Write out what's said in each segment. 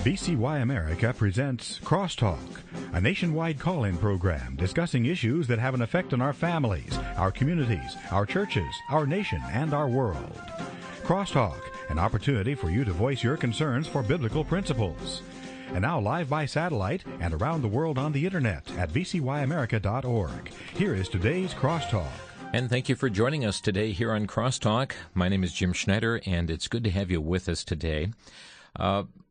VCY America presents Crosstalk, a nationwide call-in program discussing issues that have an effect on our families, our communities, our churches, our nation, and our world. Crosstalk, an opportunity for you to voice your concerns for biblical principles. And now live by satellite and around the world on the internet at vcyamerica.org. Here is today's Crosstalk. And thank you for joining us today here on Crosstalk. My name is Jim Schneider, and it's good to have you with us today.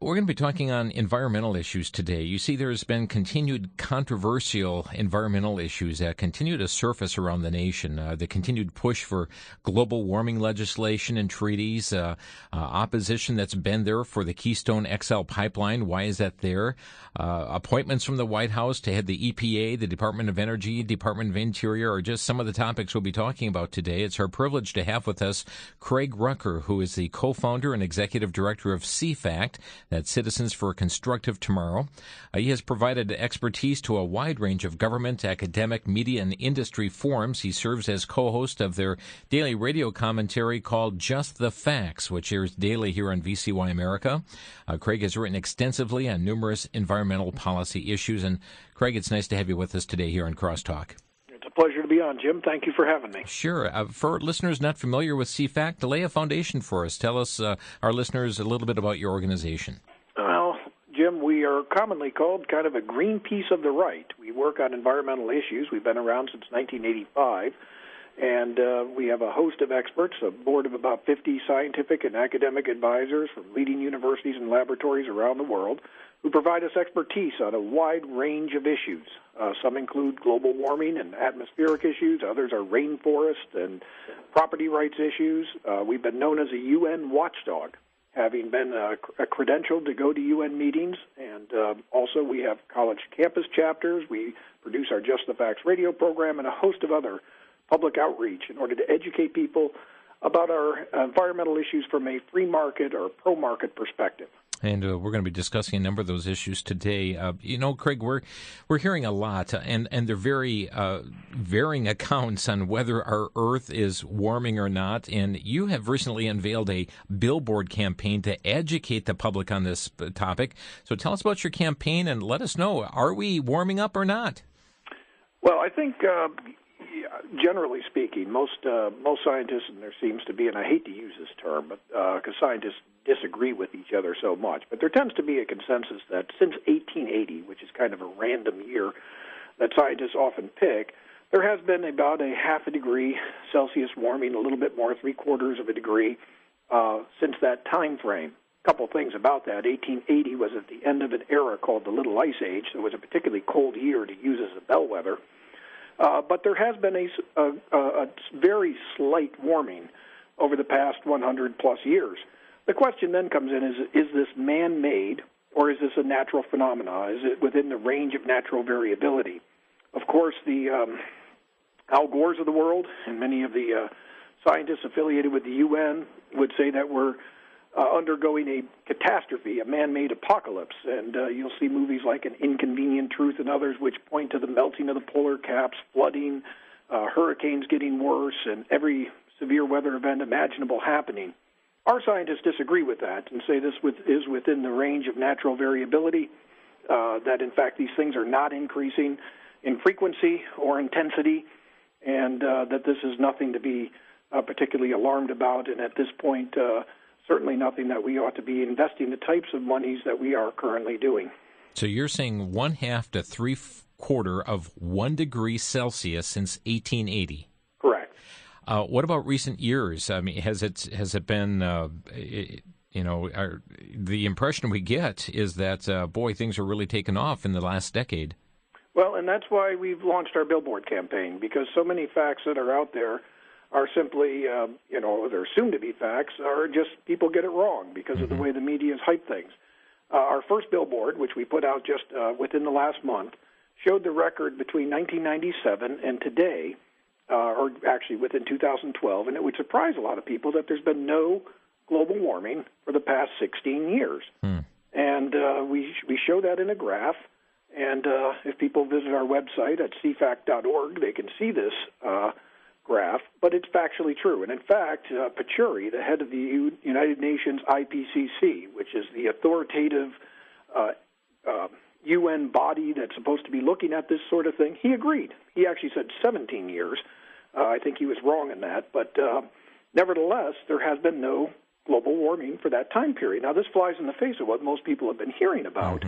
We're going to be talking on environmental issues today. You see, there's been continued controversial environmental issues that continue to surface around the nation. The continued push for global warming legislation and treaties, opposition that's been there for the Keystone XL pipeline. Why is that there? Appointments from the White House to head the EPA, the Department of Energy, Department of Interior are just some of the topics we'll be talking about today. It's our privilege to have with us Craig Rucker, who is the co-founder and executive director of CFACT, that's Citizens for a Constructive Tomorrow. He has provided expertise to a wide range of government, academic, media, and industry forums. He serves as co-host of their daily radio commentary called Just the Facts, which airs daily here on VCY America. Craig has written extensively on numerous environmental policy issues. And Craig, it's nice to have you with us today here on Crosstalk. It's a pleasure to be on, Jim. Thank you for having me. Sure. For listeners not familiar with CFACT, lay a foundation for us. Tell us, our listeners, a little bit about your organization. Well, Jim, we are commonly called kind of a Greenpeace of the right. We work on environmental issues. We've been around since 1985, and we have a host of experts, a board of about 50 scientific and academic advisors from leading universities and laboratories around the world who provide us expertise on a wide range of issues. Some include global warming and atmospheric issues. Others are rainforest and property rights issues. We've been known as a UN watchdog, having been credentialed to go to UN meetings, and also we have college campus chapters. We produce our Just the Facts radio program and a host of other public outreach in order to educate people about our environmental issues from a free market or pro-market perspective. And we're going to be discussing a number of those issues today. Craig, we're hearing a lot, and they're very varying accounts on whether our Earth is warming or not. And you have recently unveiled a billboard campaign to educate the public on this topic. So tell us about your campaign and let us know, are we warming up or not? Well, I think generally speaking, most scientists, and there seems to be, and I hate to use this term, but because scientists disagree with each other so much, but there tends to be a consensus that since 1880, which is kind of a random year that scientists often pick, there has been about a half a degree Celsius warming, a little bit more, 3/4 of a degree, since that time frame. A couple things about that. 1880 was at the end of an era called the Little Ice Age, so it was a particularly cold year to use as a bellwether. But there has been a very slight warming over the past 100-plus years. The question then comes in, is this man-made or is this a natural phenomenon? Is it within the range of natural variability? Of course, the Al Gores of the world and many of the scientists affiliated with the UN would say that we're undergoing a catastrophe, a man-made apocalypse, and you'll see movies like An Inconvenient Truth and others which point to the melting of the polar caps, flooding, hurricanes getting worse, and every severe weather event imaginable happening. Our scientists disagree with that and say this is within the range of natural variability, that in fact these things are not increasing in frequency or intensity, and that this is nothing to be particularly alarmed about, and at this point certainly nothing that we ought to be investing the types of monies that we are currently doing. So you're saying 1/2 to 3/4 of 1 degree Celsius since 1880? Correct. What about recent years? I mean, has it been? The impression we get is that things are really taken off in the last decade. Well, and that's why we've launched our billboard campaign, because so many facts that are out there are simply, they're assumed to be facts, or just people get it wrong because of the way the media has hyped things. Our first billboard, which we put out just within the last month, showed the record between 1997 and today, or actually within 2012, and it would surprise a lot of people that there's been no global warming for the past 16 years. And we show that in a graph, and if people visit our website at cfact.org, they can see this graph, but it's factually true. And in fact, Pachuri, the head of the United Nations IPCC, which is the authoritative UN body that's supposed to be looking at this sort of thing, he agreed. He actually said 17 years. I think he was wrong in that. But nevertheless, there has been no global warming for that time period. Now, this flies in the face of what most people have been hearing about.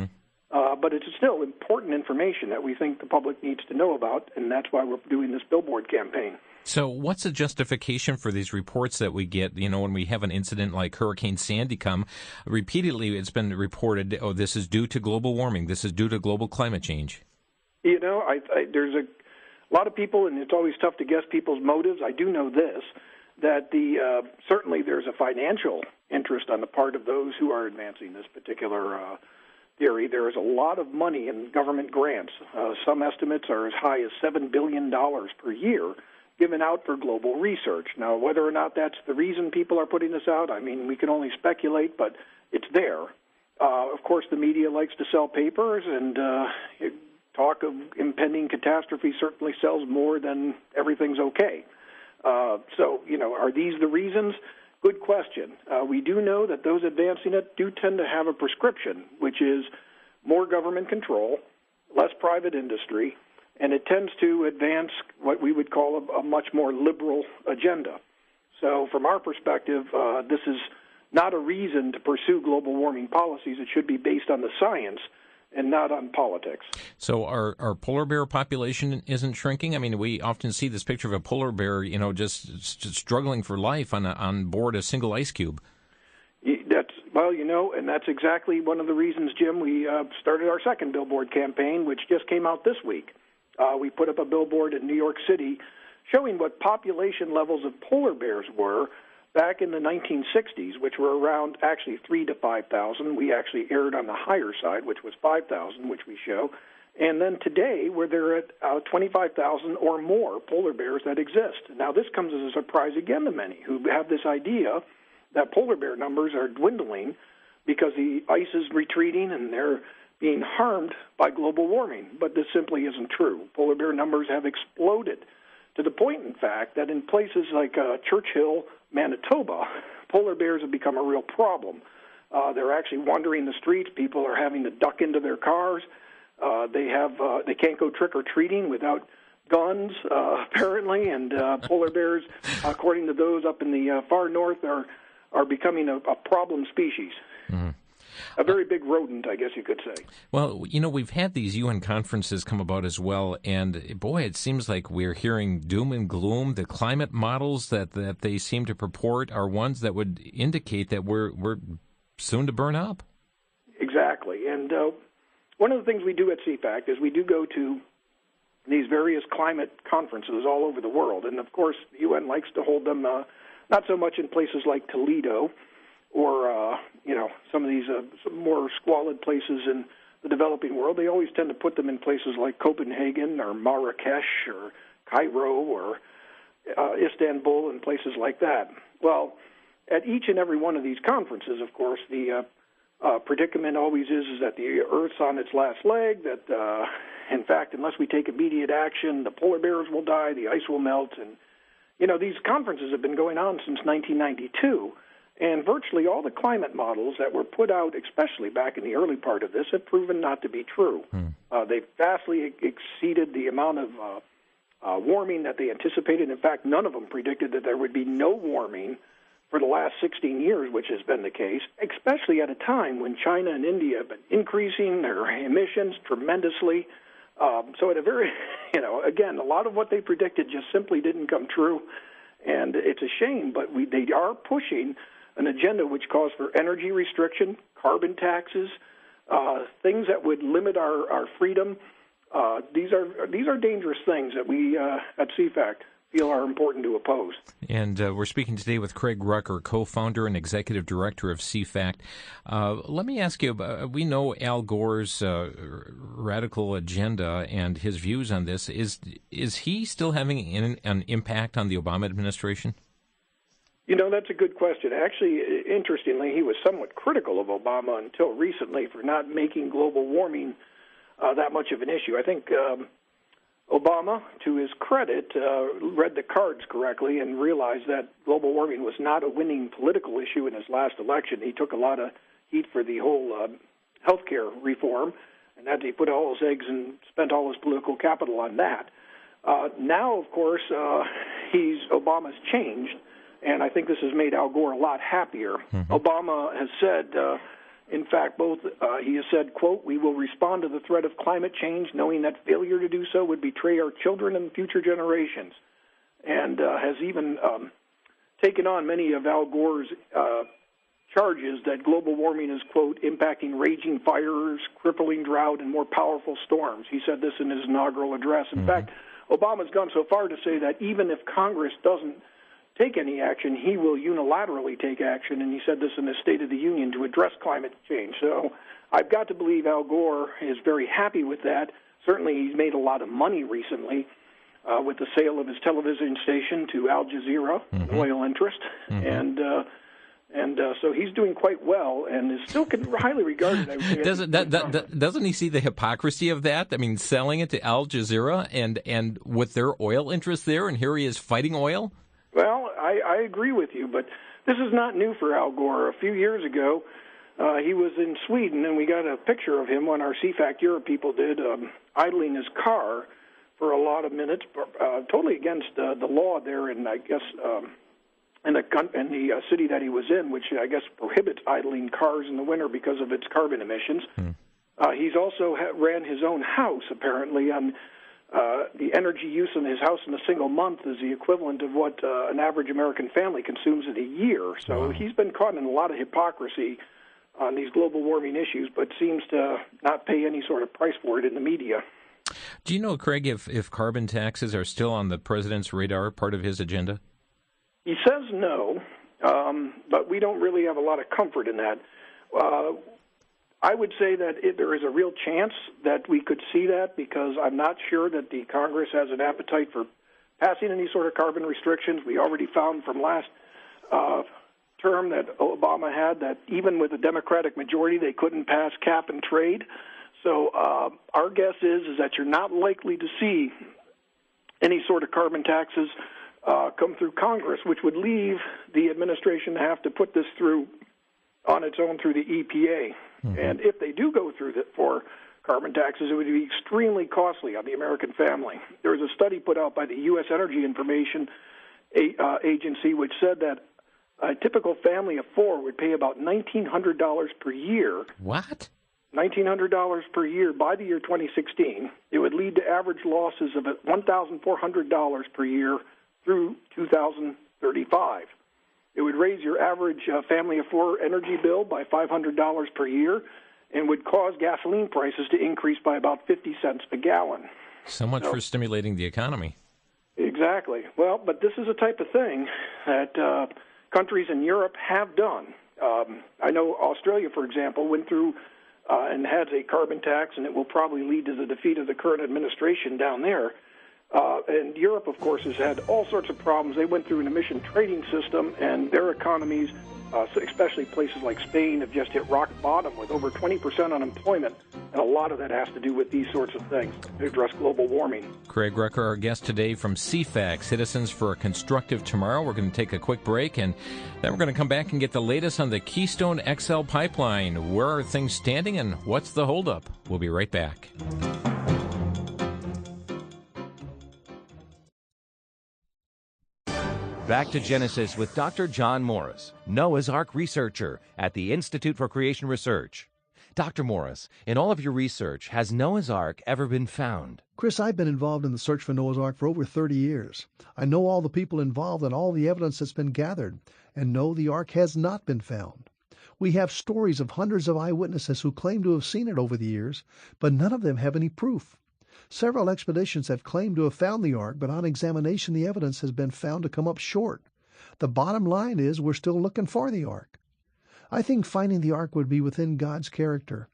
But it's still important information that we think the public needs to know about, and that's why we're doing this billboard campaign. So what's the justification for these reports that we get, when we have an incident like Hurricane Sandy come? Repeatedly, it's been reported, this is due to global warming, this is due to global climate change. There's a lot of people, and it's always tough to guess people's motives. I do know this, that certainly there's a financial interest on the part of those who are advancing this particular theory. There is a lot of money in government grants. Some estimates are as high as $7 billion per year given out for global research. Now, whether or not that's the reason people are putting this out, we can only speculate, but it's there. Of course, the media likes to sell papers, and talk of impending catastrophe certainly sells more than everything's okay. Are these the reasons? Good question. We do know that those advancing it do tend to have a prescription, which is more government control, less private industry, and it tends to advance what we would call a much more liberal agenda. So from our perspective, this is not a reason to pursue global warming policies. It should be based on the science and not on politics. So our polar bear population isn't shrinking? We often see this picture of a polar bear, just struggling for life on board a single ice cube. And that's exactly one of the reasons, Jim, we started our second billboard campaign, which just came out this week. We put up a billboard in New York City showing what population levels of polar bears were back in the 1960s, which were around actually 3,000 to 5,000. We actually erred on the higher side, which was 5,000, which we show. And then today, where they're at 25,000 or more polar bears that exist. Now, this comes as a surprise again to many who have this idea that polar bear numbers are dwindling because the ice is retreating and they're being harmed by global warming. But this simply isn't true. Polar bear numbers have exploded to the point, in fact, that in places like Churchill, Manitoba, polar bears have become a real problem. They're actually wandering the streets. People are having to duck into their cars. They can't go trick-or-treating without guns, apparently, and polar bears, according to those up in the far north, are becoming a problem species. Mm-hmm. A very big rodent, I guess you could say. Well, we've had these UN conferences come about as well, and boy, it seems like we're hearing doom and gloom. The climate models that they seem to purport are ones that would indicate that we're soon to burn up. Exactly, and one of the things we do at CFACT is we do go to these various climate conferences all over the world, and of course, the UN likes to hold them not so much in places like Toledo, or some of these some more squalid places in the developing world. They always tend to put them in places like Copenhagen or Marrakesh or Cairo or Istanbul and places like that. Well, at each and every one of these conferences, of course, the predicament always is that the Earth's on its last leg, that, in fact, unless we take immediate action, the polar bears will die, the ice will melt. And, these conferences have been going on since 1992. And virtually all the climate models that were put out, especially back in the early part of this, have proven not to be true. They've vastly exceeded the amount of warming that they anticipated. In fact, none of them predicted that there would be no warming for the last 16 years, which has been the case, especially at a time when China and India have been increasing their emissions tremendously. So at a very, again, a lot of what they predicted just simply didn't come true. And it's a shame, but they are pushing an agenda which calls for energy restriction, carbon taxes, things that would limit our freedom. These are dangerous things that we at CFACT feel are important to oppose. And we're speaking today with Craig Rucker, co-founder and executive director of CFACT. Let me ask you, we know Al Gore's radical agenda and his views on this. Is he still having an impact on the Obama administration? That's a good question. Actually, interestingly, he was somewhat critical of Obama until recently for not making global warming that much of an issue. I think Obama, to his credit, read the cards correctly and realized that global warming was not a winning political issue in his last election. He took a lot of heat for the whole health care reform, and that he put all his eggs and spent all his political capital on that. Now, of course, Obama's changed, and I think this has made Al Gore a lot happier. Mm-hmm. Obama has said, in fact, he has said, quote, "We will respond to the threat of climate change, knowing that failure to do so would betray our children and future generations," and has even taken on many of Al Gore's charges that global warming is, quote, "impacting raging fires, crippling drought, and more powerful storms." He said this in his inaugural address. In fact, Obama's gone so far to say that even if Congress doesn't take any action, he will unilaterally take action, and he said this in his State of the Union, to address climate change. So I've got to believe Al Gore is very happy with that. Certainly he's made a lot of money recently with the sale of his television station to Al Jazeera, an oil interest, and so he's doing quite well and is still highly regarded. I would say, doesn't he see the hypocrisy of that? I mean, selling it to Al Jazeera and with their oil interest there, and here he is fighting oil? Well, I agree with you, but this is not new for Al Gore. A few years ago, he was in Sweden, and we got a picture of him when our CFAC Europe people did, idling his car for a lot of minutes, totally against the law there, and I guess in the city that he was in, which I guess prohibits idling cars in the winter because of its carbon emissions. He's also ran his own house, apparently, on the energy use in his house in a single month is the equivalent of what an average American family consumes in a year. So he's been caught in a lot of hypocrisy on these global warming issues, but seems to not pay any sort of price for it in the media. Do you know, Craig, if carbon taxes are still on the president's radar, part of his agenda? He says no, but we don't really have a lot of comfort in that. I would say that there is a real chance that we could see that, because I'm not sure that the Congress has an appetite for passing any sort of carbon restrictions. We already found from last term that Obama had that even with a Democratic majority, they couldn't pass cap and trade. So our guess is that you're not likely to see any sort of carbon taxes come through Congress, which would leave the administration to have to put this through on its own through the EPA. And if they do go through for carbon taxes, it would be extremely costly on the American family. There was a study put out by the U.S. Energy Information Agency which said that a typical family of four would pay about $1,900 per year. What? $1,900 per year by the year 2016. It would lead to average losses of $1,400 per year through 2035. It would raise your average family of four energy bill by $500 per year and would cause gasoline prices to increase by about 50 cents a gallon. So much for stimulating the economy. Exactly. Well, but this is a type of thing that countries in Europe have done. I know Australia, for example, went through and has a carbon tax, and it will probably lead to the defeat of the current administration down there. And Europe, of course, has had all sorts of problems. They went through an emission trading system, and their economies, especially places like Spain, have just hit rock bottom with over 20% unemployment. And a lot of that has to do with these sorts of things to address global warming. Craig Rucker, our guest today from CFAC, Citizens for a Constructive Tomorrow. We're going to take a quick break, and then we're going to come back and get the latest on the Keystone XL pipeline. Where are things standing, and what's the holdup? We'll be right back. Back to Genesis with Dr. John Morris, Noah's Ark researcher at the Institute for Creation Research. Dr. Morris, in all of your research, has Noah's Ark ever been found? Chris, I've been involved in the search for Noah's Ark for over 30 years. I know all the people involved and all the evidence that's been gathered, and no, the Ark has not been found. We have stories of hundreds of eyewitnesses who claim to have seen it over the years, but none of them have any proof. Several expeditions have claimed to have found the Ark, but on examination the evidence has been found to come up short. The bottom line is we're still looking for the Ark. I think finding the Ark would be within God's character.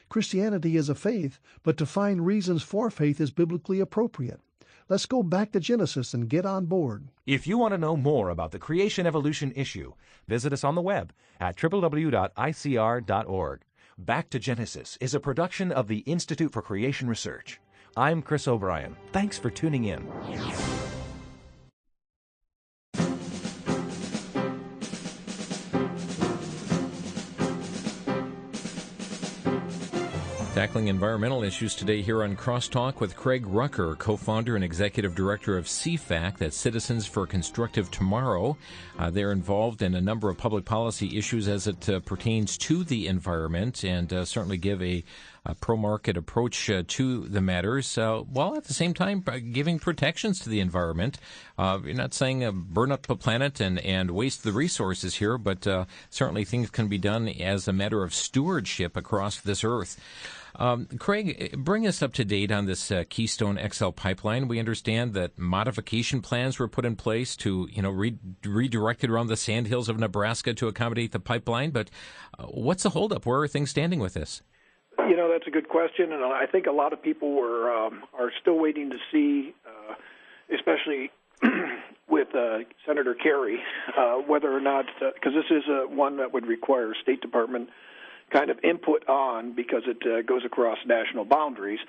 Christianity is a faith, but to find reasons for faith is biblically appropriate. Let's go back to Genesis and get on board. If you want to know more about the creation evolution issue, visit us on the web at www.icr.org. Back to Genesis is a production of the Institute for Creation Research. I'm Chris O'Brien. Thanks for tuning in. Tackling environmental issues today here on Crosstalk with Craig Rucker, co-founder and executive director of CFAC, that's Citizens for a Constructive Tomorrow. They're involved in a number of public policy issues as it pertains to the environment, and certainly give a pro-market approach to the matters, while at the same time giving protections to the environment. You're not saying burn up the planet and waste the resources here, but certainly things can be done as a matter of stewardship across this earth. Craig, bring us up to date on this Keystone XL pipeline. We understand that modification plans were put in place to, redirect it around the sandhills of Nebraska to accommodate the pipeline. But what's the holdup? Where are things standing with this? That's a good question, and I think a lot of people are still waiting to see, especially with Senator Kerry, whether or not, because this is one that would require State Department kind of input on, because it goes across national boundaries.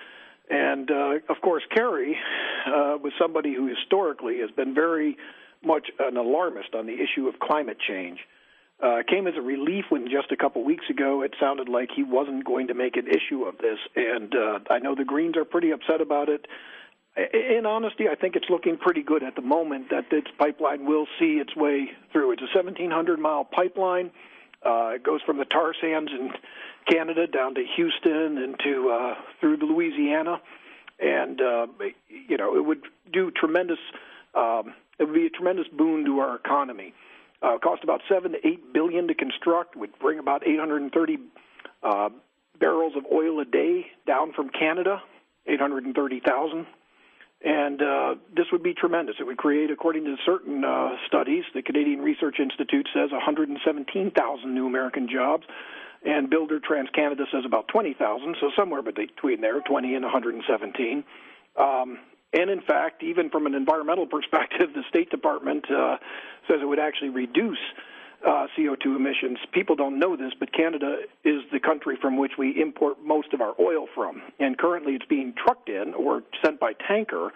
And, of course, Kerry was somebody who historically has been very much an alarmist on the issue of climate change. Came as a relief when just a couple weeks ago it sounded like he wasn't going to make an issue of this. And I know the Greens are pretty upset about it. In honesty, I think it's looking pretty good at the moment that this pipeline will see its way through. It's a 1,700-mile pipeline. It goes from the tar sands in Canada down to Houston and through Louisiana, and it would do tremendous. It would be a tremendous boon to our economy. Cost about $7 to $8 billion to construct. Would bring about 830 barrels of oil a day down from Canada, 830,000. And this would be tremendous. It would create, according to certain studies, the Canadian Research Institute says 117,000 new American jobs, and Builder TransCanada says about 20,000, so somewhere between there, 20 and 117. And in fact, even from an environmental perspective, the State Department says it would actually reduce CO2 emissions. People don't know this, but Canada is the country from which we import most of our oil from. And currently it's being trucked in or sent by tanker.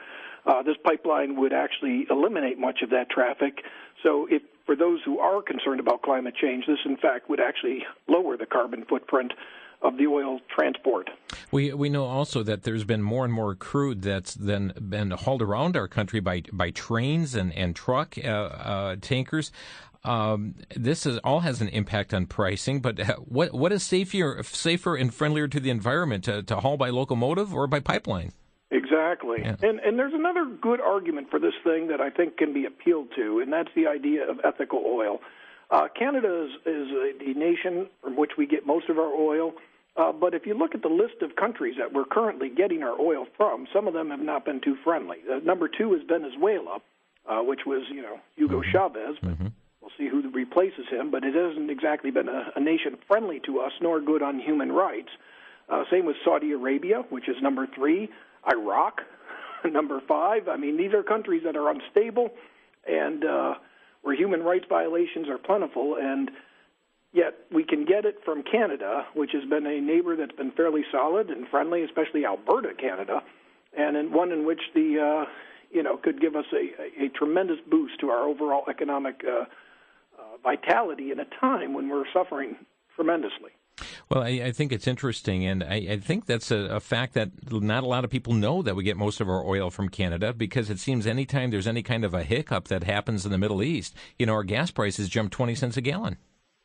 This pipeline would actually eliminate much of that traffic. So for those who are concerned about climate change, this, in fact, would actually lower the carbon footprint of the oil transport. We know also that there's been more and more crude that's then been hauled around our country by trains and truck tankers. This all has an impact on pricing, but what is safer and friendlier to the environment, to haul by locomotive or by pipeline? Exactly. Yeah. And there's another good argument for this thing that I think can be appealed to, and that's the idea of ethical oil. Canada is the nation from which we get most of our oil, but if you look at the list of countries that we're currently getting our oil from, some of them have not been too friendly. Number 2 is Venezuela, which was, Hugo Chavez, but we'll see who replaces him, but it hasn't exactly been a nation friendly to us, nor good on human rights. Same with Saudi Arabia, which is number 3. Iraq, number 5. I mean, these are countries that are unstable and where human rights violations are plentiful, and yet we can get it from Canada, which has been a neighbor that's been fairly solid and friendly, especially Alberta, Canada, and one in which the could give us a tremendous boost to our overall economic vitality in a time when we're suffering tremendously. Well, I think it's interesting, and I think that's a fact that not a lot of people know, that we get most of our oil from Canada, because it seems anytime there's any kind of a hiccup that happens in the Middle East, our gas prices jump 20 cents a gallon.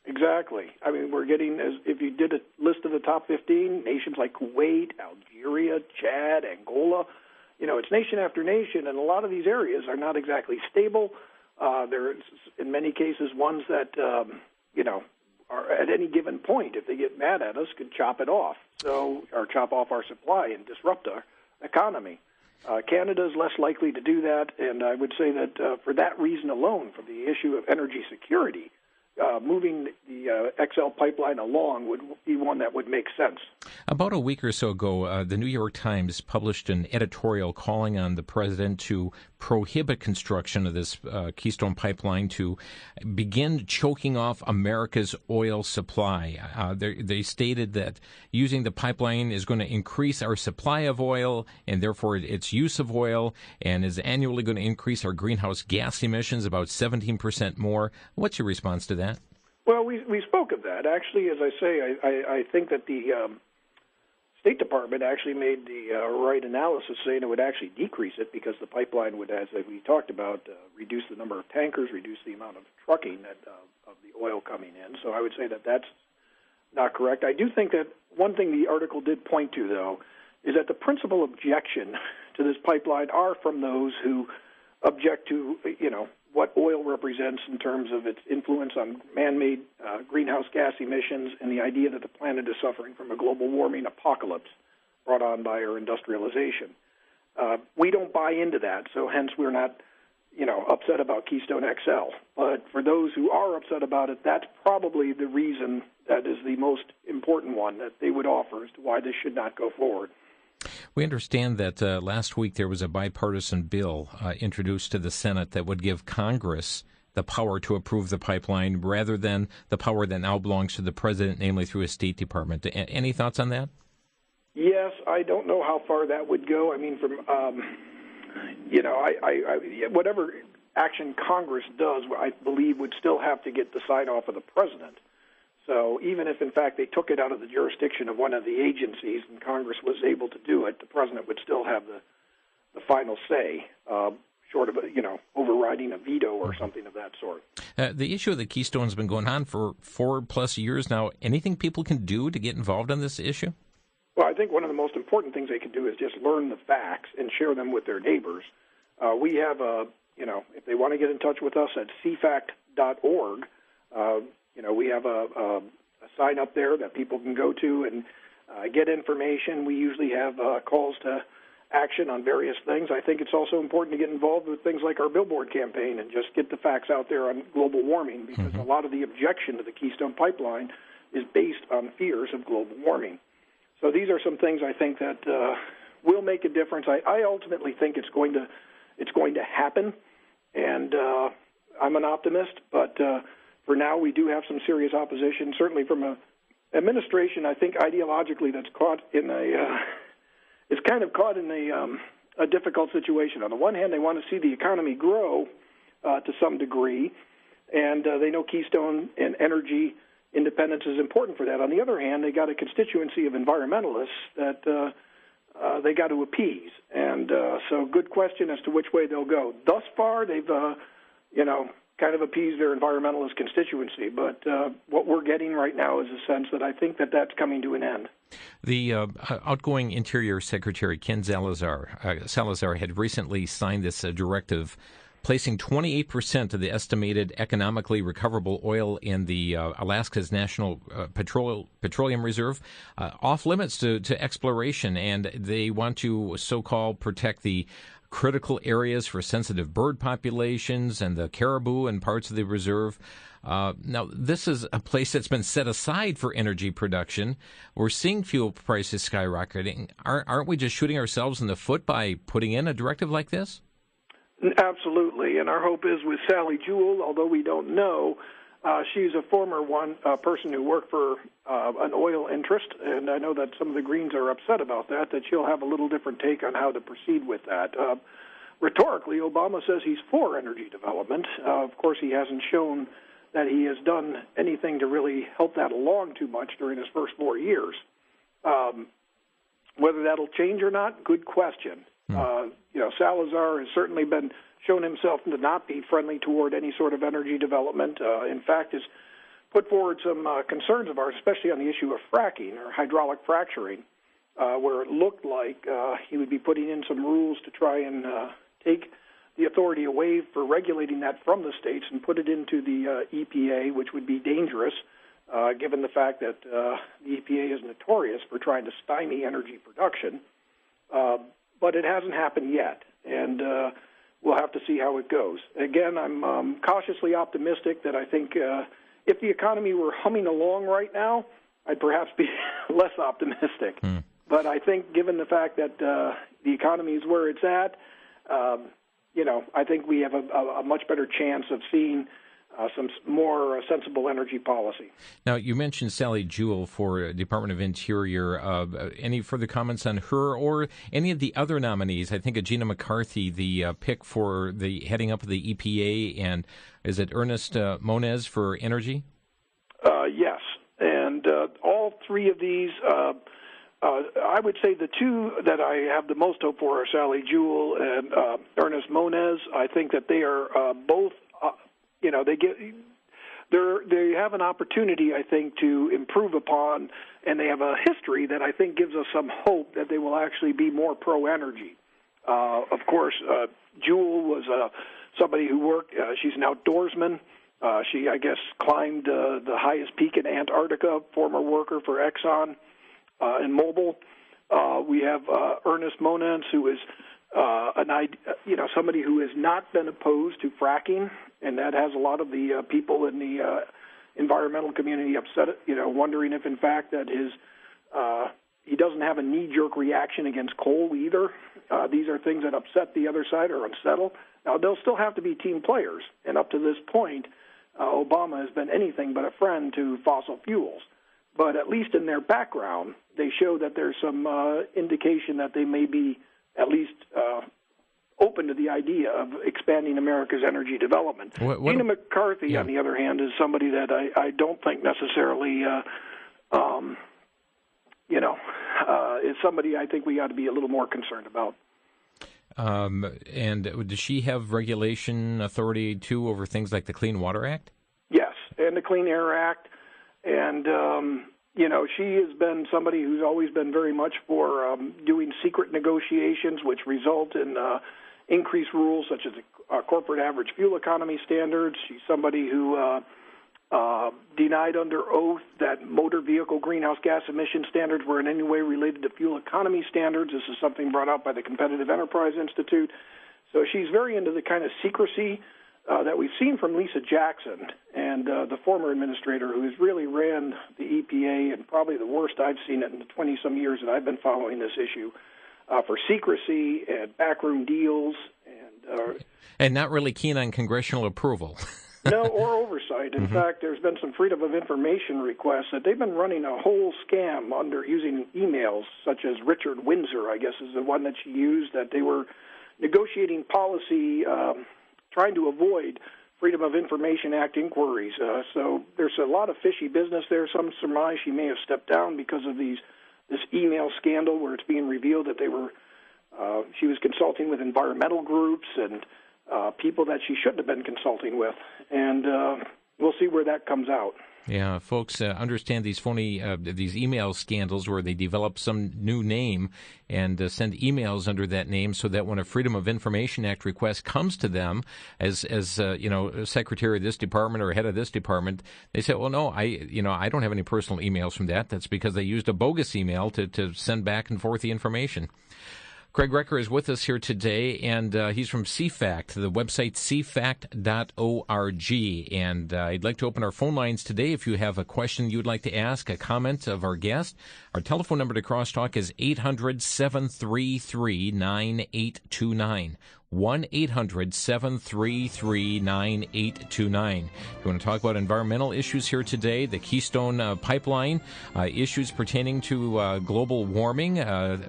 Exactly. I mean, we're getting, if you did a list of the top 15, nations like Kuwait, Algeria, Chad, Angola, it's nation after nation, and a lot of these areas are not exactly stable. There's, in many cases, ones that, are at any given point, if they get mad at us, could chop it off, or chop off our supply and disrupt our economy. Canada is less likely to do that, and I would say that for that reason alone, for the issue of energy security, moving the XL pipeline along would be one that would make sense. About a week or so ago, the New York Times published an editorial calling on the president to prohibit construction of this Keystone pipeline, to begin choking off America's oil supply. They stated that using the pipeline is going to increase our supply of oil and therefore its use of oil, and is annually going to increase our greenhouse gas emissions about 17% more. What's your response to that? Well, we spoke of that. Actually, as I say, I think that the State Department actually made the right analysis, saying it would actually decrease it because the pipeline would, as we talked about, reduce the number of tankers, reduce the amount of trucking of the oil coming in. So I would say that that's not correct. I do think that one thing the article did point to, though, is that the principal objection to this pipeline are from those who object to, what oil represents in terms of its influence on man-made greenhouse gas emissions and the idea that the planet is suffering from a global warming apocalypse brought on by our industrialization. We don't buy into that, so hence we're not, upset about Keystone XL. But for those who are upset about it, that's probably the reason that is the most important one that they would offer as to why this should not go forward. We understand that last week there was a bipartisan bill introduced to the Senate that would give Congress the power to approve the pipeline rather than the power that now belongs to the president, namely through his State Department. Any thoughts on that? Yes, I don't know how far that would go. I mean, whatever action Congress does, I believe would still have to get the sign-off of the president. So even if, in fact, they took it out of the jurisdiction of one of the agencies and Congress was able to do it, the president would still have the final say, short of, overriding a veto or something of that sort. The issue of the Keystone has been going on for 4+ years now. Anything people can do to get involved on this issue? Well, I think one of the most important things they can do is just learn the facts and share them with their neighbors. We have, if they want to get in touch with us at cfact.org, we have a sign up there that people can go to and get information. We usually have calls to action on various things. I think it's also important to get involved with things like our billboard campaign and just get the facts out there on global warming, because a lot of the objection to the Keystone Pipeline is based on fears of global warming. So these are some things I think that will make a difference. I ultimately think it's going to happen, and I'm an optimist, but for now, we do have some serious opposition, certainly from an administration, I think, ideologically that's caught in is kind of caught in a difficult situation. On the one hand, they want to see the economy grow to some degree, and they know Keystone and energy independence is important for that. On the other hand, they got a constituency of environmentalists that they got to appease. And so good question as to which way they'll go. Thus far, they've, kind of appease their environmentalist constituency. But what we're getting right now is a sense that I think that that's coming to an end. The outgoing Interior Secretary Ken Salazar had recently signed this directive placing 28% of the estimated economically recoverable oil in the Alaska's National Petroleum Reserve off limits to exploration, and they want to so-called protect the critical areas for sensitive bird populations and the caribou and parts of the reserve. Now, this is a place that's been set aside for energy production. We're seeing fuel prices skyrocketing. Aren't we just shooting ourselves in the foot by putting in a directive like this? Absolutely, and our hope is with Sally Jewell, although we don't know, she's a former person who worked for an oil interest, and I know that some of the Greens are upset about that she'll have a little different take on how to proceed with that. Rhetorically, Obama says he's for energy development. Of course, he hasn't shown that he has done anything to really help that along too much during his first 4 years. Whether that'll change or not, good question. Salazar has certainly shown himself to not be friendly toward any sort of energy development. In fact, has put forward some concerns of ours, especially on the issue of fracking or hydraulic fracturing, where it looked like he would be putting in some rules to try and take the authority away for regulating that from the states and put it into the EPA, which would be dangerous, given the fact that the EPA is notorious for trying to stymie energy production. But it hasn't happened yet, and we'll have to see how it goes. Again, I'm cautiously optimistic that I think if the economy were humming along right now, I'd perhaps be less optimistic. But I think given the fact that the economy is where it's at, I think we have a much better chance of seeing some more sensible energy policy. Now, you mentioned Sally Jewell for Department of Interior. Any further comments on her or any of the other nominees? I think Gina McCarthy, the pick for the heading up of the EPA, and is it Ernest Moniz for energy? Yes, and all three of these I would say the two that I have the most hope for are Sally Jewell and Ernest Moniz. I think that they are both, they have an opportunity, I think, to improve upon, and they have a history that I think gives us some hope that they will actually be more pro-energy. Of course, Jewell was somebody who worked, she's an outdoorsman. She, I guess, climbed the highest peak in Antarctica, former worker for Exxon and Mobil. We have Ernest Moniz, who is somebody who has not been opposed to fracking, and that has a lot of the people in the environmental community upset, wondering if, in fact, that he doesn't have a knee-jerk reaction against coal either. These are things that upset the other side or unsettle. Now, they'll still have to be team players, and up to this point, Obama has been anything but a friend to fossil fuels. But at least in their background, they show that there's some indication that they may be at least open to the idea of expanding America's energy development. Gina McCarthy, on the other hand, is somebody that I don't think necessarily, is somebody I think we ought to be a little more concerned about. And does she have regulation authority, too, over things like the Clean Water Act? Yes, and the Clean Air Act. And, she has been somebody who's always been very much for doing secret negotiations, which result in increased rules such as corporate average fuel economy standards. She's somebody who denied under oath that motor vehicle greenhouse gas emission standards were in any way related to fuel economy standards. This is something brought out by the Competitive Enterprise Institute. So she's very into the kind of secrecy that we've seen from Lisa Jackson and the former administrator who has really ran the EPA, and probably the worst I've seen it in the 20-some years that I've been following this issue, for secrecy and backroom deals. And not really keen on congressional approval. No, or oversight. In fact, there's been some freedom of information requests that they've been running a whole scam under using emails, such as Richard Windsor, I guess is the one that she used, that they were negotiating policy trying to avoid Freedom of Information Act inquiries. So there's a lot of fishy business there. Some surmise she may have stepped down because of this email scandal where it's being revealed that she was consulting with environmental groups and people that she shouldn't have been consulting with. And we'll see where that comes out. Yeah, folks understand these phony, these email scandals where they develop some new name and send emails under that name, so that when a Freedom of Information Act request comes to them as secretary of this department or head of this department, they say, well, no, I don't have any personal emails from that. That's because they used a bogus email to send back and forth the information. Craig Rucker is with us here today, and he's from CFACT, the website cfact.org. And I'd like to open our phone lines today if you have a question you'd like to ask, a comment of our guest. Our telephone number to Crosstalk is 800-733-9829. 1-800-733-9829. If you want to talk about environmental issues here today, the Keystone pipeline, issues pertaining to global warming,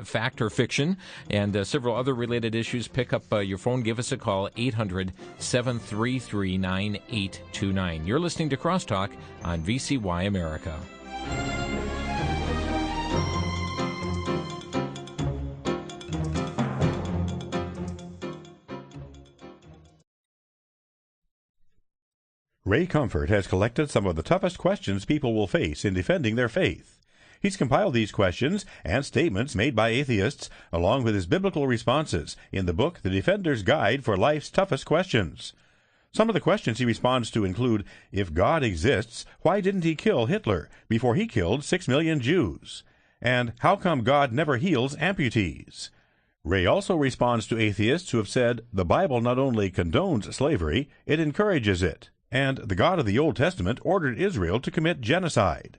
fact or fiction, and several other related issues, pick up your phone, give us a call, 800-733-9829. You're listening to Crosstalk on VCY America. Ray Comfort has collected some of the toughest questions people will face in defending their faith. He's compiled these questions and statements made by atheists, along with his biblical responses, in the book The Defender's Guide for Life's Toughest Questions. Some of the questions he responds to include, if God exists, why didn't he kill Hitler before he killed 6 million Jews? And how come God never heals amputees? Ray also responds to atheists who have said the Bible not only condones slavery, it encourages it, and the God of the Old Testament ordered Israel to commit genocide.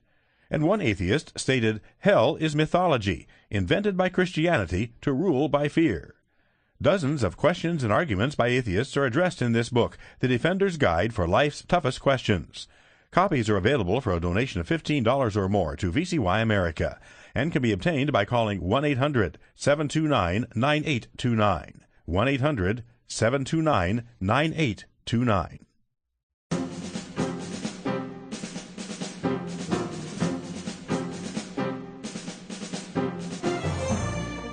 And one atheist stated hell is mythology, invented by Christianity to rule by fear. Dozens of questions and arguments by atheists are addressed in this book, The Defender's Guide for Life's Toughest Questions. Copies are available for a donation of $15 or more to VCY America, and can be obtained by calling 1-800-729-9829. 1-800-729-9829.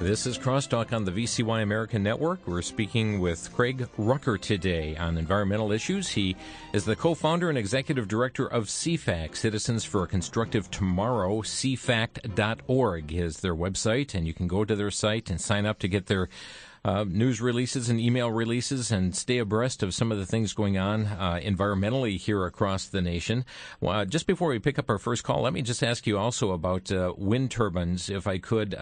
This is Crosstalk on the VCY America Network. We're speaking with Craig Rucker today on environmental issues. He is the co-founder and executive director of CFAC, Citizens for a Constructive Tomorrow. CFAC.org is their website, and you can go to their site and sign up to get their news releases and email releases and stay abreast of some of the things going on environmentally here across the nation. Just before we pick up our first call, let me just ask you also about wind turbines, if I could.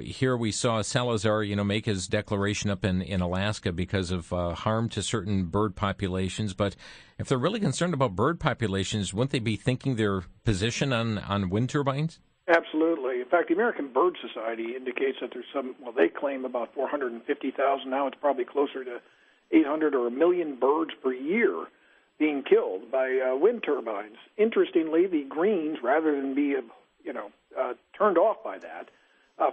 Here we saw Salazar, make his declaration up in Alaska because of harm to certain bird populations. But if they're really concerned about bird populations, wouldn't they be thinking their position on wind turbines? Absolutely. In fact, the American Bird Society indicates that there's they claim about 450,000. Now it's probably closer to 800 or 1 million birds per year being killed by wind turbines. Interestingly, the Greens, rather than be, turned off by that,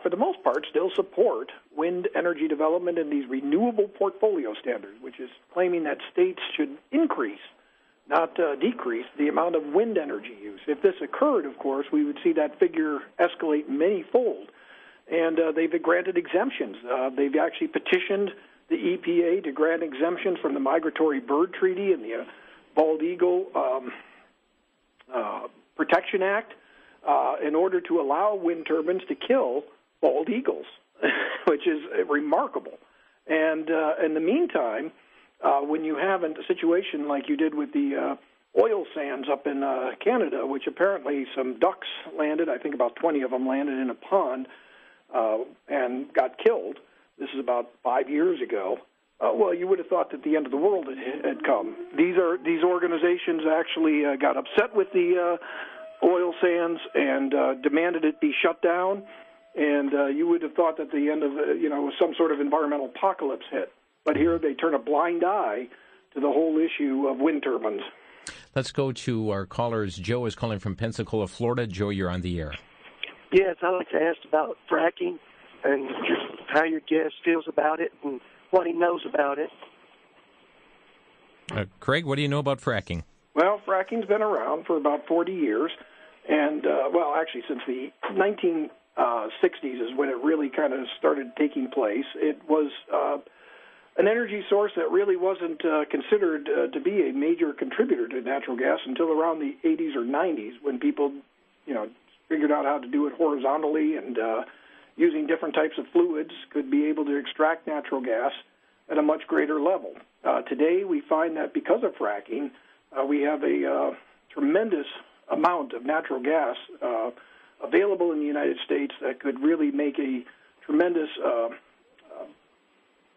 for the most part, still support wind energy development and these renewable portfolio standards, which is claiming that states should increase, not decrease, the amount of wind energy use. If this occurred, of course, we would see that figure escalate many-fold. And they've granted exemptions. They've actually petitioned the EPA to grant exemptions from the Migratory Bird Treaty and the Bald Eagle Protection Act in order to allow wind turbines to kill bald eagles, which is remarkable. And in the meantime, when you have a situation like you did with the oil sands up in Canada, which apparently some ducks landed, I think about 20 of them landed in a pond and got killed. This is about 5 years ago. You would have thought that the end of the world had come. These organizations actually got upset with the oil sands and demanded it be shut down. And you would have thought that the end of, some sort of environmental apocalypse hit. But here they turn a blind eye to the whole issue of wind turbines. Let's go to our callers. Joe is calling from Pensacola, Florida. Joe, you're on the air. Yes, I'd like to ask about fracking and how your guest feels about it and what he knows about it. Craig, what do you know about fracking? Well, fracking's been around for about 40 years. And, actually since the 1960s is when it really kind of started taking place. It was an energy source that really wasn't considered to be a major contributor to natural gas until around the 80s or 90s when people, figured out how to do it horizontally and using different types of fluids could be able to extract natural gas at a much greater level. Today we find that because of fracking, we have a tremendous amount of natural gas available in the United States that could really make a tremendous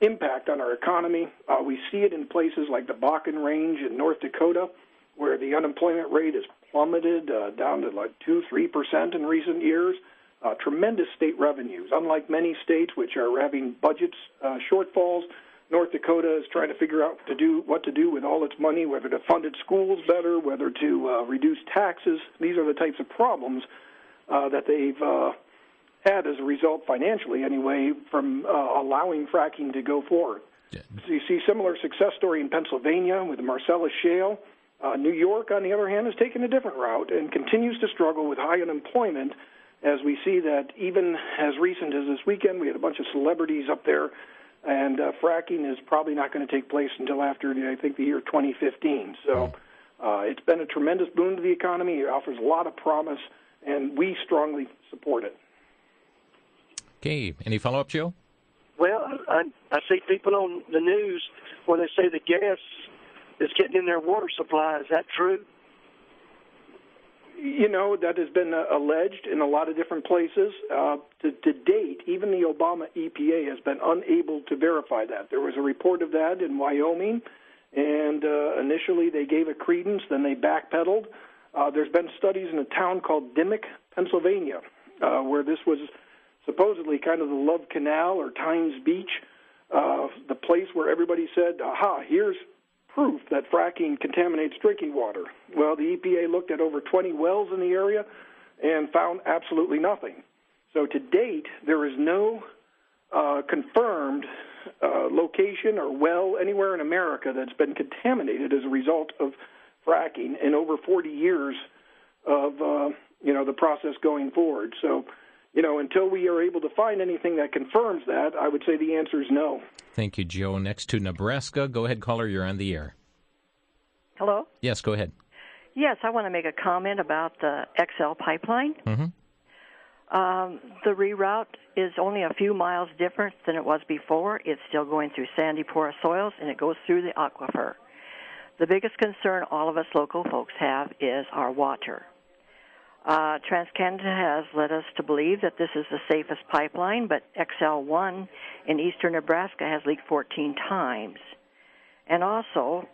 impact on our economy. We see it in places like the Bakken Range in North Dakota, where the unemployment rate has plummeted down to like 2-3% in recent years. Tremendous state revenues. Unlike many states which are having budgets shortfalls, North Dakota is trying to figure out what to do with all its money, whether to fund its schools better, whether to reduce taxes. These are the types of problems that they've had as a result, financially anyway, from allowing fracking to go forward. Yeah. So you see similar success story in Pennsylvania with the Marcellus Shale. New York, on the other hand, has taken a different route and continues to struggle with high unemployment, as we see that even as recent as this weekend, we had a bunch of celebrities up there, and fracking is probably not going to take place until after, I think, the year 2015. So it's been a tremendous boon to the economy. It offers a lot of promise, and we strongly support it. Okay. Any follow-up, Joe? Well, I see people on the news when they say the gas is getting in their water supply. Is that true? That has been alleged in a lot of different places. To date, even the Obama EPA has been unable to verify that. There was a report of that in Wyoming, and initially they gave it credence, then they backpedaled. There's been studies in a town called Dimock, Pennsylvania, where this was supposedly kind of the Love Canal or Times Beach, the place where everybody said, aha, here's proof that fracking contaminates drinking water. Well, the EPA looked at over 20 wells in the area and found absolutely nothing. So to date, there is no confirmed location or well anywhere in America that's been contaminated as a result of fracking in over 40 years of the process going forward. So until we are able to find anything that confirms that, I would say the answer is no. Thank you, Joe. Next to Nebraska. Go ahead, caller. You're on the air. Hello? Yes, go ahead. Yes, I want to make a comment about the XL pipeline. Mm-hmm. The reroute is only a few miles different than it was before. It's still going through sandy, porous soils, and it goes through the aquifer. The biggest concern all of us local folks have is our water. TransCanada has led us to believe that this is the safest pipeline, but XL1 in eastern Nebraska has leaked 14 times. And also,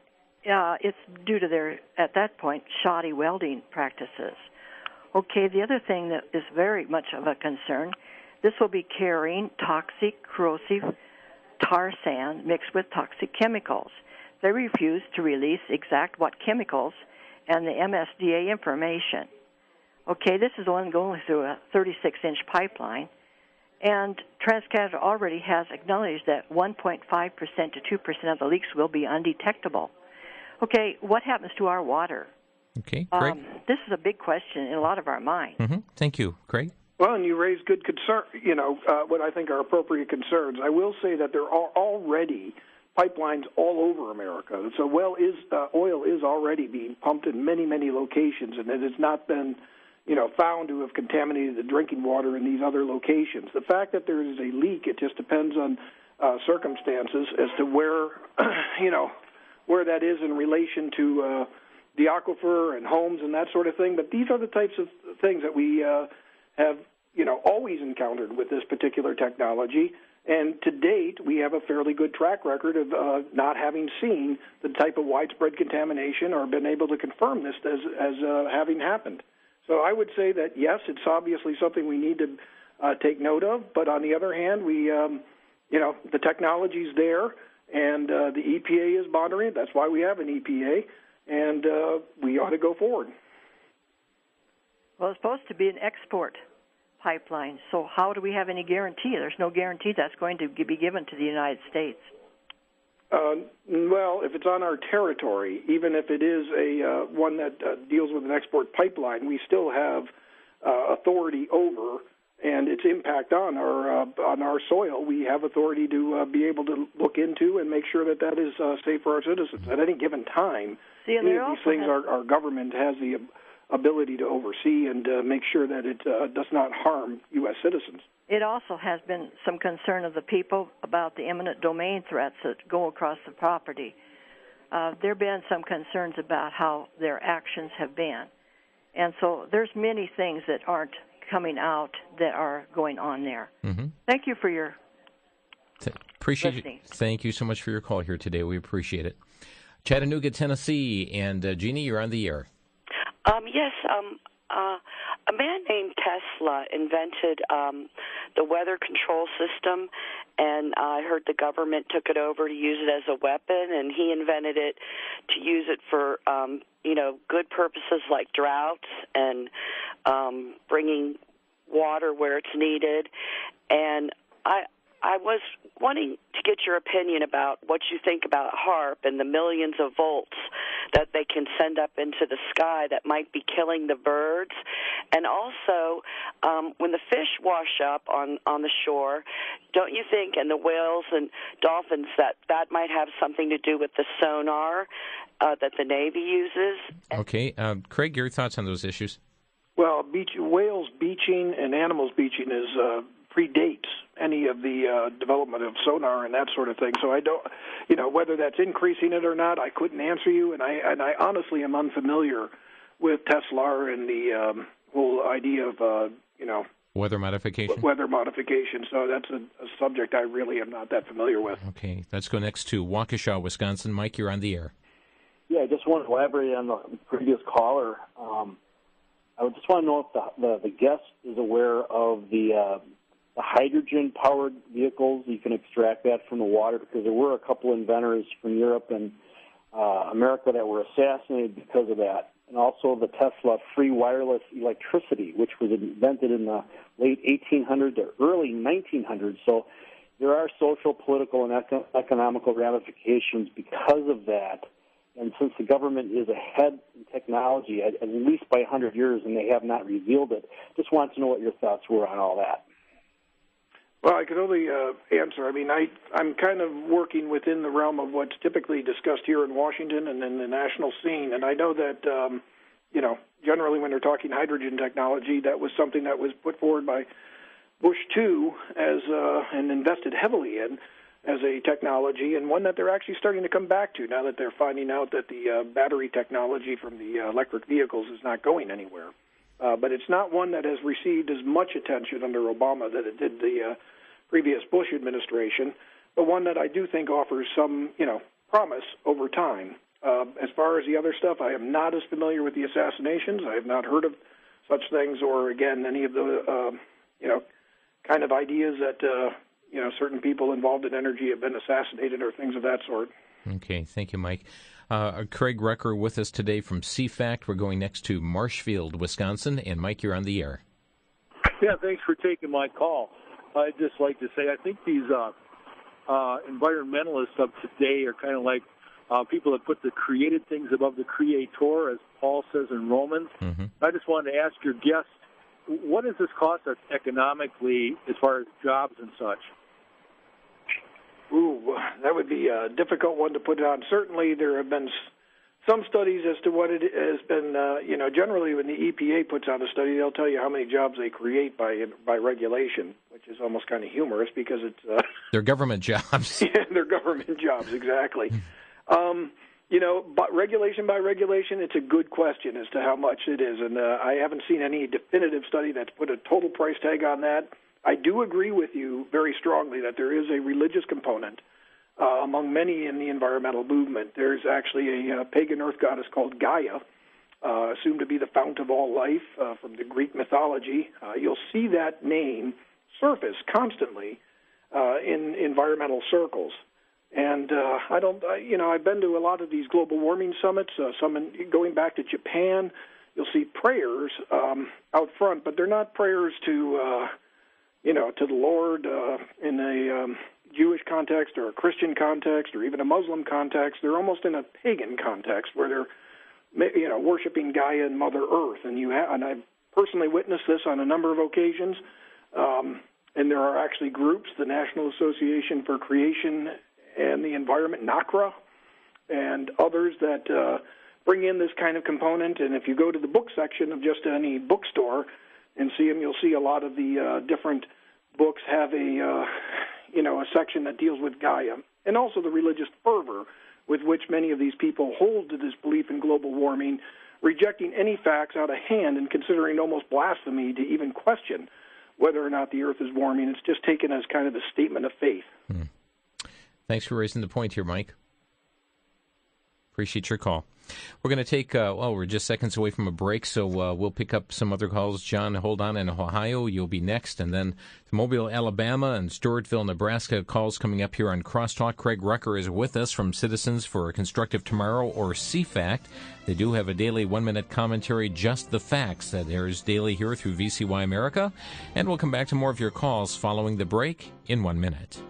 it's due to their, at that point, shoddy welding practices. Okay, the other thing that is very much of a concern, this will be carrying toxic, corrosive tar sand mixed with toxic chemicals. They refuse to release exact what chemicals and the MSDA information. Okay, this is one going through a 36-inch pipeline, and TransCanada already has acknowledged that 1.5% to 2% of the leaks will be undetectable. Okay, what happens to our water? Okay, Craig. This is a big question in a lot of our minds. Mm-hmm. Thank you, Craig. Well, and you raise good concern, what I think are appropriate concerns. I will say that there are already pipelines all over America. So oil is already being pumped in many, many locations, and it has not been found to have contaminated the drinking water in these other locations. The fact that there is a leak, it just depends on circumstances as to where, where that is in relation to the aquifer and homes and that sort of thing. But these are the types of things that we have, always encountered with this particular technology. And to date, we have a fairly good track record of not having seen the type of widespread contamination or been able to confirm this as having happened. So I would say that, yes, it's obviously something we need to take note of. But on the other hand, the technology's there, and the EPA is monitoring it. That's why we have an EPA, and we ought to go forward. Well, it's supposed to be an export pipeline, so how do we have any guarantee? There's no guarantee that's going to be given to the United States. Well, if it's on our territory, even if it is a one that deals with an export pipeline, we still have authority over, and its impact on our soil. We have authority to be able to look into and make sure that that is safe for our citizens at any given time. Any of these things our government has the ability to oversee and make sure that it does not harm U.S. citizens. It also has been some concern of the people about the eminent domain threats that go across the property. There have been some concerns about how their actions have been. And so there's many things that aren't coming out that are going on there. Mm-hmm. Thank you for your listening. Thank you so much for your call here today. We appreciate it. Chattanooga, Tennessee, and Jeannie, you're on the air. Yes, a man named Tesla invented the weather control system, and I heard the government took it over to use it as a weapon, and he invented it to use it for, good purposes like droughts and bringing water where it's needed. And I was wanting to get your opinion about what you think about HAARP and the millions of volts that they can send up into the sky that might be killing the birds. And also, when the fish wash up on the shore, don't you think, and the whales and dolphins, that might have something to do with the sonar that the Navy uses? Okay. Craig, your thoughts on those issues? Well, whales beaching and animals beaching predates any of the development of sonar and that sort of thing. So I don't, whether that's increasing it or not, I couldn't answer you, and I honestly am unfamiliar with Tesla and the whole idea of weather modification. So that's a subject I really am not that familiar with. Okay, let's go next to Waukesha, Wisconsin. Mike, you're on the air. Yeah, I just want to elaborate on the previous caller. I just want to know if the guest is aware of the hydrogen-powered vehicles. You can extract that from the water, because there were a couple inventors from Europe and America that were assassinated because of that. And also the Tesla free wireless electricity, which was invented in the late 1800s to early 1900s. So there are social, political, and economical ramifications because of that. And since the government is ahead in technology, at least by 100 years, and they have not revealed it, just want to know what your thoughts were on all that. Well, I could only answer. I mean, I'm kind of working within the realm of what's typically discussed here in Washington and in the national scene. And I know that, generally when they're talking hydrogen technology, that was something that was put forward by Bush II and invested heavily in as a technology, and one that they're actually starting to come back to now that they're finding out that the battery technology from the electric vehicles is not going anywhere. But it's not one that has received as much attention under Obama that it did the previous Bush administration, but one that I do think offers some, promise over time. As far as the other stuff, I am not as familiar with the assassinations. I have not heard of such things or, again, any of the, kind of ideas that, certain people involved in energy have been assassinated or things of that sort. Okay, thank you, Mike. Craig Rucker with us today from CFACT. We're going next to Marshfield, Wisconsin. And, Mike, you're on the air. Yeah, thanks for taking my call. I'd just like to say I think these environmentalists of today are kind of like people that put the created things above the creator, as Paul says in Romans. Mm-hmm. I just wanted to ask your guest, what does this cost us economically as far as jobs and such? Ooh, that would be a difficult one to put on. Certainly there have been some studies as to what it has been, generally when the EPA puts out a study, they'll tell you how many jobs they create by regulation, which is almost kind of humorous because it's... They're government jobs. Yeah, they're government jobs, exactly. But regulation by regulation, it's a good question as to how much it is, and I haven't seen any definitive study that's put a total price tag on that. I do agree with you very strongly that there is a religious component among many in the environmental movement. There's actually a pagan earth goddess called Gaia, assumed to be the fount of all life from the Greek mythology. You'll see that name surface constantly in environmental circles. And I've been to a lot of these global warming summits, going back to Japan. You'll see prayers out front, but they're not prayers to the Lord in a Jewish context or a Christian context or even a Muslim context. They're almost in a pagan context where they're, worshiping Gaia and Mother Earth. And I've personally witnessed this on a number of occasions. And there are actually groups, the National Association for Creation and the Environment, NACRA, and others that bring in this kind of component. And if you go to the book section of just any bookstore and see them, you'll see a lot of the different books have a section that deals with Gaia, and also the religious fervor with which many of these people hold to this belief in global warming, rejecting any facts out of hand and considering almost blasphemy to even question whether or not the Earth is warming. It's just taken as kind of a statement of faith. Thanks for raising the point here, Mike. Appreciate your call. We're going to take, we're just seconds away from a break, so we'll pick up some other calls. John, hold on, in Ohio, you'll be next. And then Mobile, Alabama, and Stewartville, Nebraska, calls coming up here on Crosstalk. Craig Rucker is with us from Citizens for a Constructive Tomorrow, or CFACT. They do have a daily one-minute commentary, Just the Facts, that airs daily here through VCY America. And we'll come back to more of your calls following the break in 1 minute.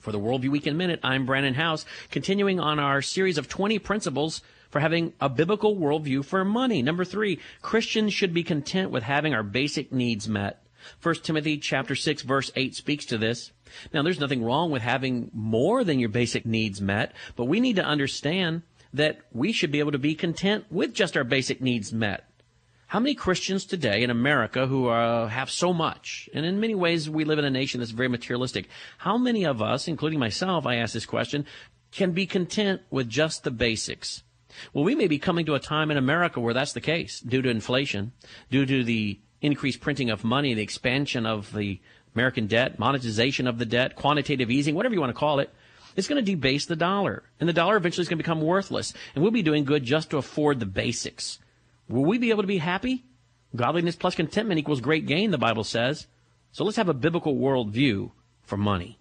For the Worldview Weekend Minute, I'm Brandon House, continuing on our series of 20 principles for having a biblical worldview for money. Number 3, Christians should be content with having our basic needs met. 1 Timothy chapter 6, verse 8 speaks to this. Now, there's nothing wrong with having more than your basic needs met, but we need to understand that we should be able to be content with just our basic needs met. How many Christians today in America who have so much, and in many ways we live in a nation that's very materialistic, how many of us, including myself, I ask this question, can be content with just the basics? Well, we may be coming to a time in America where that's the case, due to inflation, due to the increased printing of money, the expansion of the American debt, monetization of the debt, quantitative easing, whatever you want to call it. It's going to debase the dollar, and the dollar eventually is going to become worthless, and we'll be doing good just to afford the basics. Will we be able to be happy? Godliness plus contentment equals great gain, the Bible says. So let's have a biblical worldview for money.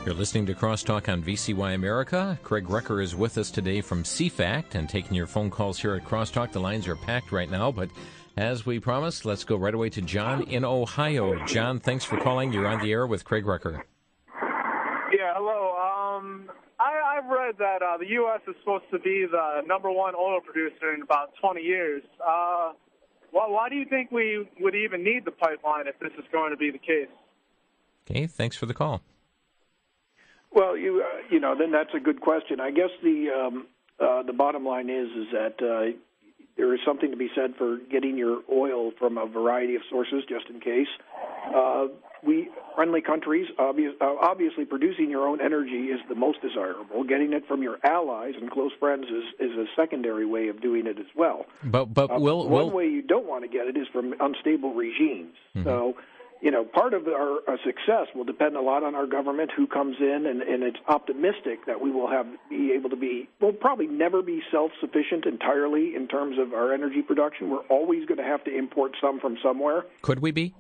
You're listening to Crosstalk on VCY America. Craig Rucker is with us today from CFACT and taking your phone calls here at Crosstalk. The lines are packed right now, but as we promised, let's go right away to John in Ohio. John, thanks for calling. You're on the air with Craig Rucker. Yeah, hello. I've read that the U.S. is supposed to be the number one oil producer in about 20 years. Why do you think we would even need the pipeline if this is going to be the case? Okay, thanks for the call. Well, then that's a good question. I guess the bottom line is that there is something to be said for getting your oil from a variety of sources, just in case. Friendly countries, obviously producing your own energy is the most desirable. Getting it from your allies and close friends is a secondary way of doing it as well. But one way you don't want to get it is from unstable regimes. Mm-hmm. So, part of our success will depend a lot on our government, who comes in, and it's optimistic that we will we'll probably never be self-sufficient entirely in terms of our energy production. We're always going to have to import some from somewhere. Could we be?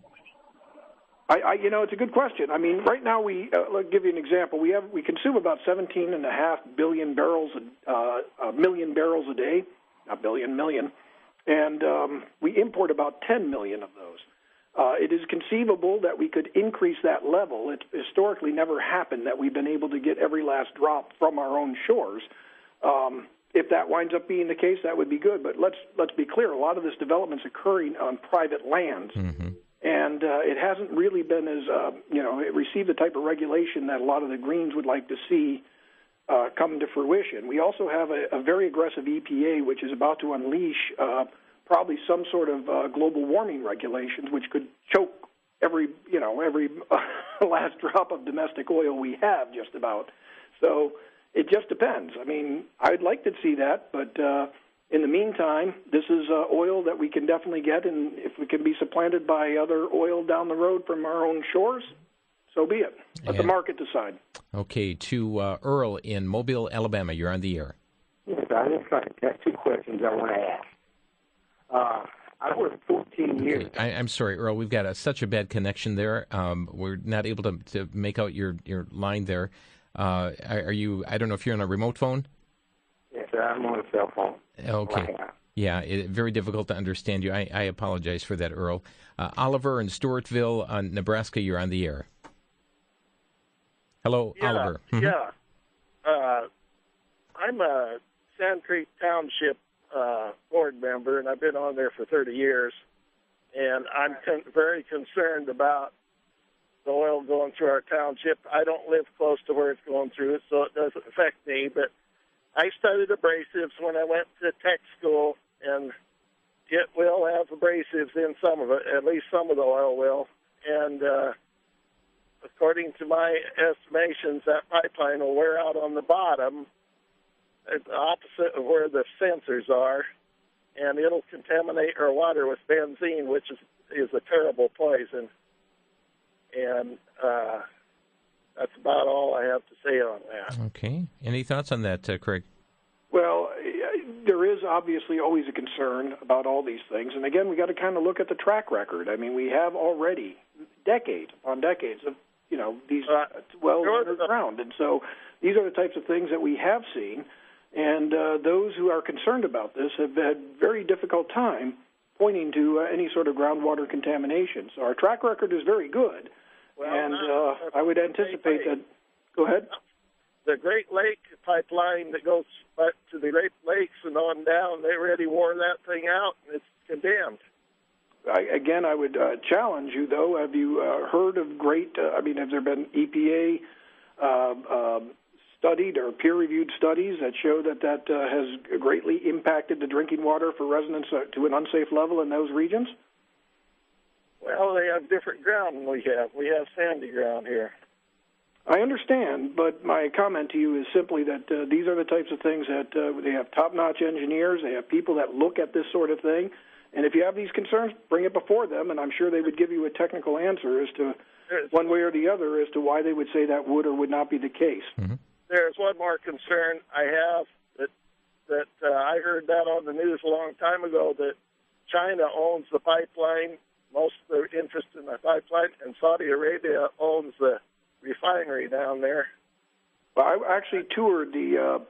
It's a good question. I mean, right now I'll give you an example. We consume about 17.5 billion barrels, million barrels a day, not billion, million, and we import about 10 million of those. It is conceivable that we could increase that level. It historically never happened that we've been able to get every last drop from our own shores. If that winds up being the case, that would be good. But let's be clear: a lot of this development's occurring on private lands, and it hasn't really been it received the type of regulation that a lot of the Greens would like to see come to fruition. We also have a very aggressive EPA, which is about to unleash probably some sort of global warming regulations, which could choke every last drop of domestic oil we have, just about. So it just depends. I mean, I'd like to see that, but in the meantime, this is oil that we can definitely get, and if we can be supplanted by other oil down the road from our own shores, so be it. Let the market decide. Okay, to Earl in Mobile, Alabama. You're on the air. Yes, I just got two questions I want to ask. I worked 14 years. I'm sorry, Earl. We've got such a bad connection there. We're not able to make out your line there. Are you? I don't know if you're on a remote phone. Yes, sir. I'm on a cell phone. Okay. Right. Yeah, very difficult to understand you. I apologize for that, Earl. Oliver in Stewartville, Nebraska. You're on the air. Hello, Oliver. Mm-hmm. Yeah. I'm a Sand Creek Township board member, and I've been on there for 30 years, and I'm very concerned about the oil going through our township. I don't live close to where it's going through, so it doesn't affect me, but I studied abrasives when I went to tech school, and it will have abrasives in some of it, at least some of the oil will, and according to my estimations, that pipeline will wear out on the bottom, the opposite of where the sensors are, and it'll contaminate our water with benzene, which is a terrible poison. And that's about all I have to say on that. Okay. Any thoughts on that, Craig? Well, there is obviously always a concern about all these things. And again, we got to kind of look at the track record. I mean, we have already decades upon decades of, these wells underground. And so these are the types of things that we have seen. And those who are concerned about this have had very difficult time pointing to any sort of groundwater contamination. So our track record is very good. Well, and I would anticipate that. Go ahead. The Great Lake pipeline that goes to the Great Lakes and on down, they already wore that thing out, and it's condemned. I would challenge you, though. Have you heard of have there been EPA studied or peer-reviewed studies that show that has greatly impacted the drinking water for residents to an unsafe level in those regions? Well, they have different ground than we have. We have sandy ground here. I understand, but my comment to you is simply that these are the types of things that they have top-notch engineers, they have people that look at this sort of thing, and if you have these concerns, bring it before them, and I'm sure they would give you a technical answer as to one way or the other as to why they would say that would or would not be the case. Mm-hmm. There's one more concern I have, that that I heard that on the news a long time ago, that China owns the pipeline, most of their interest in the pipeline, and Saudi Arabia owns the refinery down there. Well, I actually toured the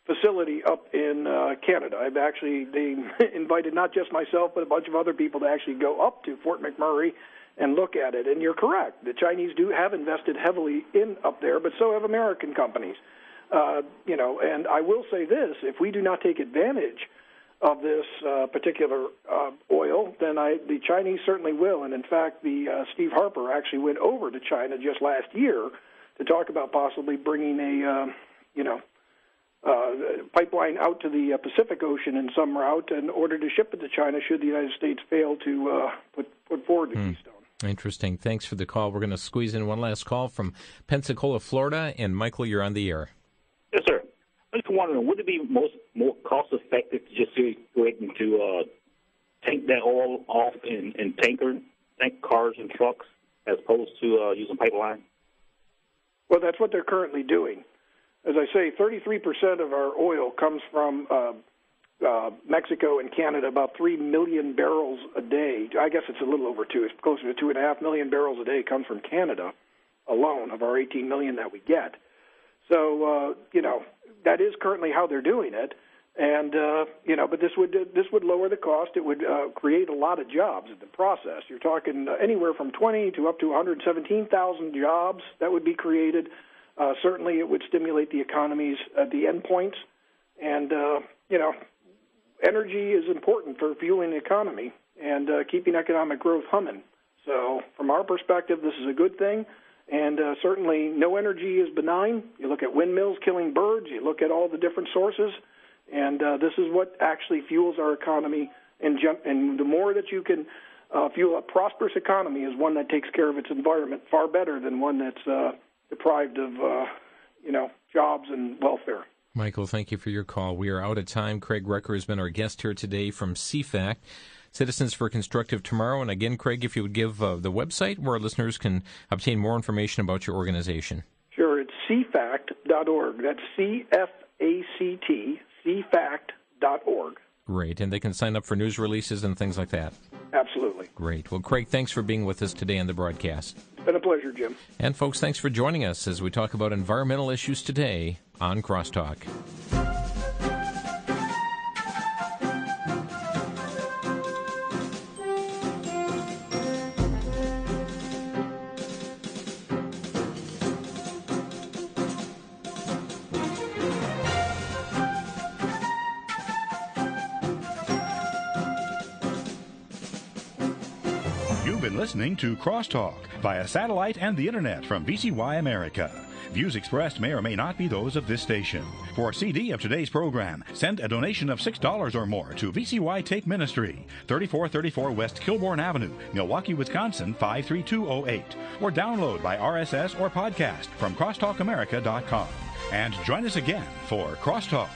facility up in Canada. They invited not just myself, but a bunch of other people to actually go up to Fort McMurray and look at it. And you're correct. The Chinese have invested heavily in up there, but so have American companies. And I will say this, if we do not take advantage of this particular oil, then the Chinese certainly will. And in fact, Steve Harper actually went over to China just last year to talk about possibly bringing a pipeline out to the Pacific Ocean in some route in order to ship it to China should the United States fail to put forward the Keystone. Interesting. Thanks for the call. We're going to squeeze in one last call from Pensacola, Florida. And Michael, you're on the air. Yes, sir. I'm just wondering, would it be more cost-effective to just go ahead and to tank that oil off in tank cars and trucks as opposed to using pipeline? Well, that's what they're currently doing. As I say, 33% of our oil comes from Mexico and Canada, about 3 million barrels a day. I guess it's a little over 2. It's closer to 2.5 million barrels a day comes from Canada alone of our 18 million that we get. So, that is currently how they're doing it. And, but this would lower the cost. It would create a lot of jobs in the process. You're talking anywhere from 20 to up to 117,000 jobs that would be created. Certainly it would stimulate the economies at the end points. And, energy is important for fueling the economy and keeping economic growth humming. So from our perspective, this is a good thing. And certainly no energy is benign. You look at windmills killing birds. You look at all the different sources. And this is what actually fuels our economy. And the more that you can fuel a prosperous economy is one that takes care of its environment far better than one that's deprived of, jobs and welfare. Michael, thank you for your call. We are out of time. Craig Rucker has been our guest here today from CFAC, Citizens for Constructive Tomorrow. And again, Craig, if you would give the website where our listeners can obtain more information about your organization. Sure, it's cfact.org. That's C-F-A-C-T, cfact.org. Great, and they can sign up for news releases and things like that. Absolutely. Great. Well, Craig, thanks for being with us today on the broadcast. It's been a pleasure, Jim. And folks, thanks for joining us as we talk about environmental issues today on Crosstalk. Listening to Crosstalk via satellite and the internet from VCY America. Views expressed may or may not be those of this station. For a CD of today's program, send a donation of $6 or more to VCY Take Ministry, 3434 West Kilbourne Avenue, Milwaukee, Wisconsin, 53208, or download by RSS or podcast from crosstalkamerica.com. And join us again for Crosstalk.